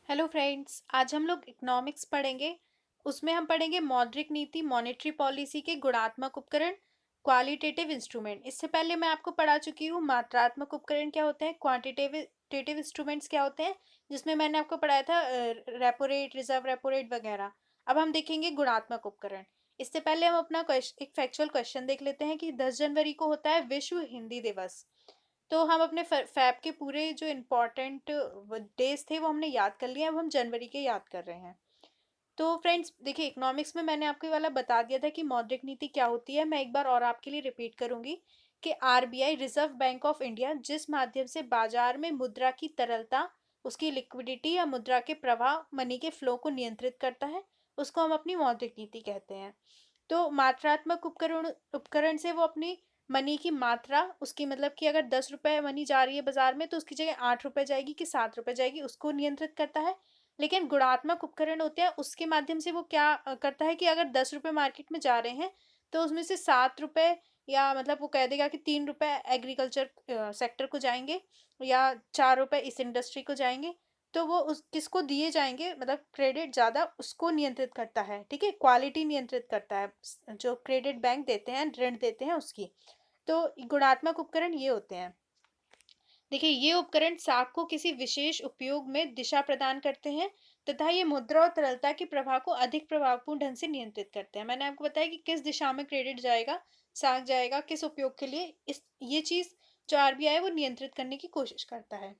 Hello friends, आज हम लोग इकोनॉमिक्स पढ़ेंगे। उसमें हम पढ़ेंगे मौद्रिक नीति, मॉनेटरी पॉलिसी के गुणात्मक उपकरण, क्वालिटेटिव इंस्ट्रूमेंट। इससे पहले मैं आपको पढ़ा चुकी हूँ मात्रात्मक उपकरण क्या होते हैं, क्वांटिटेटिव इंस्ट्रूमेंट्स क्या होते हैं, जिसमें मैंने आपको पढ़ाया था repo rate, reserve repo rate वगैरह। अब हम देखेंगे गुणात्मक उपकरण। इससे पहले हम अपना एक फैक्चुअल क्वेश्चन देख लेते हैं कि 10 जनवरी को होता है विश्व हिंदी दिवस। तो हम अपने फैब के पूरे जो इम्पोर्टेंट डेज थे वो हमने याद कर लिए। अब हम जनवरी के याद कर रहे हैं। तो फ्रेंड्स देखिए, इकोनॉमिक्स में मैंने आपको ये वाला बता दिया था कि मौद्रिक नीति क्या होती है। मैं एक बार और आपके लिए रिपीट करूंगी कि RBI, reserve bank of India, जिस माध्यम से बाजार में मुद्रा की तरलता, उसकी लिक्विडिटी या मुद्रा के प्रवाह, मनी के फ्लो को नियंत्रित करता है, उसको हम अपनी मौद्रिक नीति कहते हैं। तो मात्रात्मक उपकरण उपकरण से वो अपनी मनी की मात्रा, उसकी मतलब कि अगर 10 रुपए मनी जा रही है बाजार में तो उसकी जगह 8 रुपए जाएगी कि 7 रुपए जाएगी, उसको नियंत्रित करता है। लेकिन गुणात्मक उपकरण होते हैं, उसके माध्यम से वो क्या करता है कि अगर 10 रुपए मार्केट में जा रहे हैं तो उसमें से 7 रुपए, या मतलब वो कह देगा कि 3 रुपए एग्रीकल्चर सेक्टर को जाएंगे या 4 रुपए इस इंडस्ट्री को जाएंगे। तो वो उस किसको दिए जाएंगे, मतलब क्रेडिट ज़्यादा, उसको नियंत्रित करता है। ठीक है, क्वालिटी नियंत्रित करता है जो क्रेडिट बैंक देते हैं, ऋण देते हैं उसकी। तो गुणात्मक उपकरण ये होते हैं। देखिए, ये उपकरण साख को किसी विशेष उपयोग में दिशा प्रदान करते हैं तथा ये मुद्रा और तरलता के प्रवाह को अधिक प्रभावपूर्ण ढंग से नियंत्रित करते हैं। मैंने आपको बताया कि किस दिशा में क्रेडिट जाएगा, साख जाएगा, किस उपयोग के लिए, इस ये चीज जो आरबीआई है वो नियंत्रित करने की कोशिश करता है।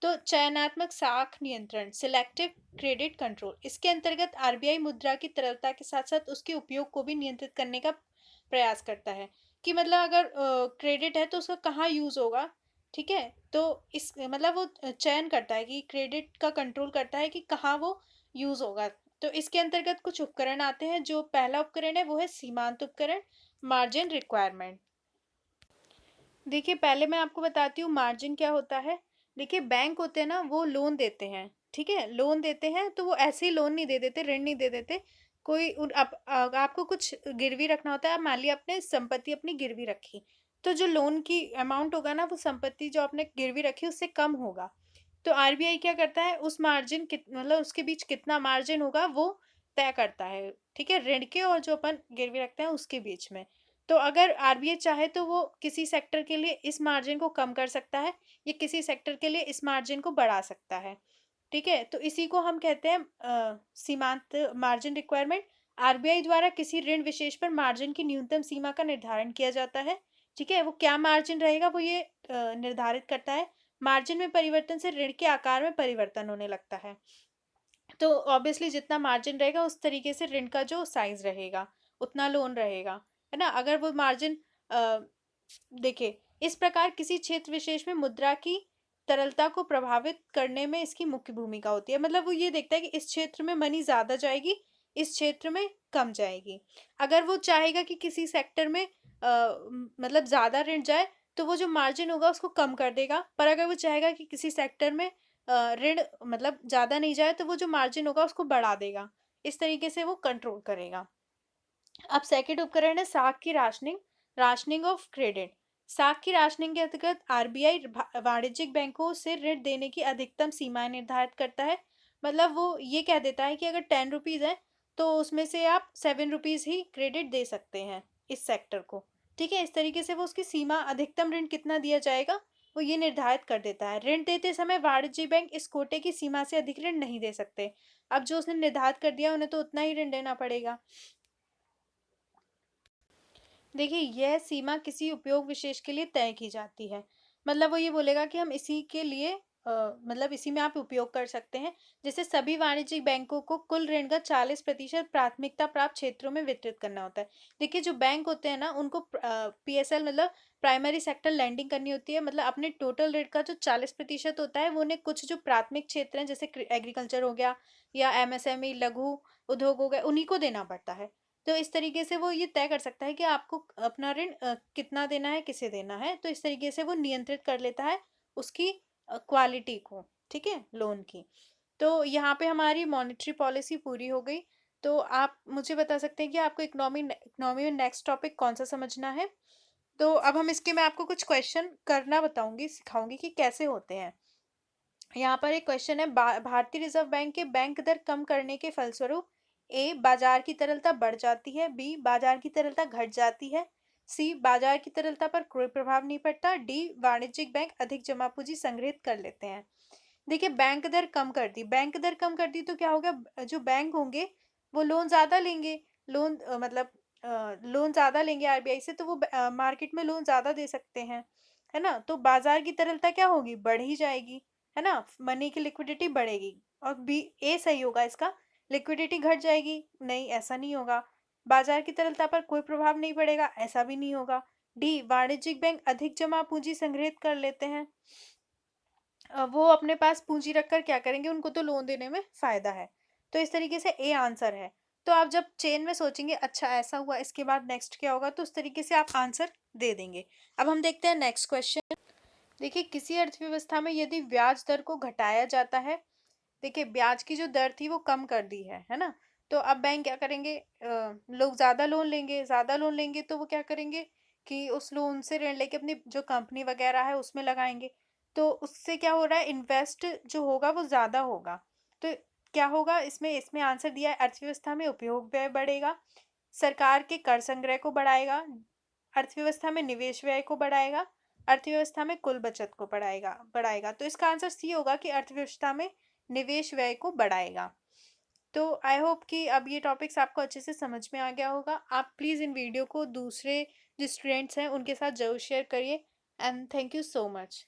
तो चयनात्मक साख नियंत्रण, सिलेक्टिव क्रेडिट कंट्रोल, इसके अंतर्गत आरबीआई मुद्रा की तरलता के साथ साथ उसके उपयोग को भी नियंत्रित करने का प्रयास करता है। कि मतलब अगर क्रेडिट है तो उसका कहाँ यूज होगा। ठीक है, तो इस मतलब वो चयन करता है कि क्रेडिट का कंट्रोल करता है कि कहाँ वो यूज होगा। तो इसके अंतर्गत कुछ उपकरण आते हैं। जो पहला उपकरण है वो है सीमांत उपकरण, मार्जिन रिक्वायरमेंट। देखिए, पहले मैं आपको बताती हूँ मार्जिन क्या होता है। देखिए, बैंक होते हैं ना, वो लोन देते हैं। ठीक है, लोन देते हैं तो वो ऐसे ही लोन नहीं दे देते, ऋण नहीं दे देते। कोई आपको कुछ गिरवी रखना होता है। आप मान लिया आपने संपत्ति अपनी गिरवी रखी, तो जो लोन की अमाउंट होगा ना, वो संपत्ति जो आपने गिरवी रखी उससे कम होगा। तो आरबीआई क्या करता है, उस मार्जिन मतलब उसके बीच कितना मार्जिन होगा वो तय करता है। ठीक है, ऋण के और जो अपन गिरवी रखते हैं उसके बीच में। तो अगर आरबीआई चाहे तो वो किसी सेक्टर के लिए इस मार्जिन को कम कर सकता है, या किसी सेक्टर के लिए इस मार्जिन को बढ़ा सकता है। ठीक है, तो इसी को हम कहते हैं सीमांत मार्जिन रिक्वायरमेंट। आरबीआई द्वारा किसी ऋण विशेष पर मार्जिन की न्यूनतम सीमा का निर्धारण किया जाता है। ठीक है, वो क्या मार्जिन रहेगा वो ये निर्धारित करता है। मार्जिन में परिवर्तन से ऋण के आकार में परिवर्तन होने लगता है। तो ऑब्वियसली जितना मार्जिन रहेगा उस तरीके से ऋण का जो साइज रहेगा उतना लोन रहेगा, है ना। अगर वो मार्जिन देखिए, इस प्रकार किसी क्षेत्र विशेष में मुद्रा की तरलता को प्रभावित करने में इसकी मुख्य भूमिका होती है। मतलब वो ये देखता है कि इस क्षेत्र में मनी ज्यादा जाएगी, इस क्षेत्र में कम जाएगी। अगर वो चाहेगा कि किसी सेक्टर में मतलब ज्यादा ऋण जाए तो वो जो मार्जिन होगा उसको कम कर देगा। पर अगर वो चाहेगा कि किसी सेक्टर में ऋण मतलब ज़्यादा नहीं जाए तो वो जो मार्जिन होगा उसको बढ़ा देगा। इस तरीके से वो कंट्रोल करेगा। अब सेकंड उपकरण है साख की राशनिंग, राशनिंग ऑफ क्रेडिट। साख की राशनिंग के अंतर्गत आरबीआई वाणिज्यिक बैंकों से ऋण देने की अधिकतम सीमाएं निर्धारित करता है। मतलब वो ये कह देता है कि अगर 10 रुपीज़ है तो उसमें से आप 7 रुपीज़ ही क्रेडिट दे सकते हैं इस सेक्टर को। ठीक है, इस तरीके से वो उसकी सीमा, अधिकतम ऋण कितना दिया जाएगा वो ये निर्धारित कर देता है। ऋण देते समय वाणिज्यिक बैंक इस कोटे की सीमा से अधिक ऋण नहीं दे सकते। अब जो उसने निर्धारित कर दिया उन्हें तो उतना ही ऋण देना पड़ेगा। देखिए, यह सीमा किसी उपयोग विशेष के लिए तय की जाती है। मतलब वो ये बोलेगा कि हम इसी के लिए मतलब इसी में आप उपयोग कर सकते हैं। जैसे सभी वाणिज्यिक बैंकों को कुल ऋण का 40% प्राथमिकता प्राप्त क्षेत्रों में वितरित करना होता है। देखिए, जो बैंक होते हैं ना उनको पीएसएल मतलब प्राइमरी सेक्टर लैंडिंग करनी होती है। मतलब अपने टोटल ऋण का जो 40% होता है वो उन्हें कुछ जो प्राथमिक क्षेत्र हैं, जैसे एग्रीकल्चर हो गया या एमएसएमई, लघु उद्योग हो गए, उन्हीं को देना पड़ता है। तो इस तरीके से वो ये तय कर सकता है कि आपको अपना ऋण कितना देना है, किसे देना है। तो इस तरीके से वो नियंत्रित कर लेता है उसकी क्वालिटी को। ठीक है, लोन की। तो यहाँ पे हमारी मॉनेटरी पॉलिसी पूरी हो गई। तो आप मुझे बता सकते हैं कि आपको इकोनॉमी इकोनॉमी में नेक्स्ट टॉपिक कौन सा समझना है। तो अब हम इसके मैं आपको कुछ क्वेश्चन करना बताऊंगी, सिखाऊंगी कि कैसे होते हैं। यहाँ पर एक क्वेश्चन है, भारतीय रिजर्व बैंक के बैंक दर कम करने के फलस्वरूप ए बाजार की तरलता बढ़ जाती है, बी बाजार की तरलता घट जाती है, सी बाजार की तरलता पर कोई प्रभाव नहीं पड़ता, डी वाणिज्यिक बैंक अधिक जमा पूंजी संग्रहित कर लेते हैं। देखिए, बैंक दर कम कर दी, बैंक दर कम कर दी तो क्या होगा, जो बैंक होंगे वो लोन ज़्यादा लेंगे। लोन मतलब लोन ज़्यादा लेंगे आरबीआई से, तो वो मार्केट में लोन ज़्यादा दे सकते हैं, है ना। तो बाजार की तरलता क्या होगी, बढ़ ही जाएगी, है ना। मनी की लिक्विडिटी बढ़ेगी। और बी, ए सही होगा इसका, लिक्विडिटी घट जाएगी। नहीं, ऐसा नहीं होगा। बाजार की तरलता पर कोई प्रभाव नहीं पड़ेगा, ऐसा भी नहीं होगा। डी, वाणिज्यिक बैंक अधिक जमा पूंजी संग्रहित कर लेते हैं। वो अपने पास पूंजी रखकर क्या करेंगे, उनको तो लोन देने में फायदा है। तो इस तरीके से ए आंसर है। तो आप जब चेन में सोचेंगे अच्छा ऐसा हुआ, इसके बाद नेक्स्ट क्या होगा, तो उस तरीके से आप आंसर दे देंगे। अब हम देखते हैं नेक्स्ट क्वेश्चन। देखिए, किसी अर्थव्यवस्था में यदि ब्याज दर को घटाया जाता है, देखिए ब्याज की जो दर थी वो कम कर दी है ना। तो अब बैंक क्या करेंगे, लोग ज़्यादा लोन लेंगे, ज़्यादा लोन लेंगे तो वो क्या करेंगे कि उस लोन से ऋण लेके अपनी जो कंपनी वगैरह है उसमें लगाएंगे। तो उससे क्या हो रहा है, इन्वेस्ट जो होगा वो ज़्यादा होगा। तो क्या होगा, इसमें इसमें आंसर दिया है, अर्थव्यवस्था में उपयोग व्यय बढ़ेगा, सरकार के कर संग्रह को बढ़ाएगा, अर्थव्यवस्था में निवेश व्यय को बढ़ाएगा, अर्थव्यवस्था में कुल बचत को बढ़ाएगा बढ़ाएगा। तो इसका आंसर सी होगा कि अर्थव्यवस्था में निवेश व्यय को बढ़ाएगा। तो आई होप कि अब ये टॉपिक्स आपको अच्छे से समझ में आ गया होगा। आप प्लीज़ इन वीडियो को दूसरे जो स्टूडेंट्स हैं उनके साथ ज़रूर शेयर करिए। And thank you so much.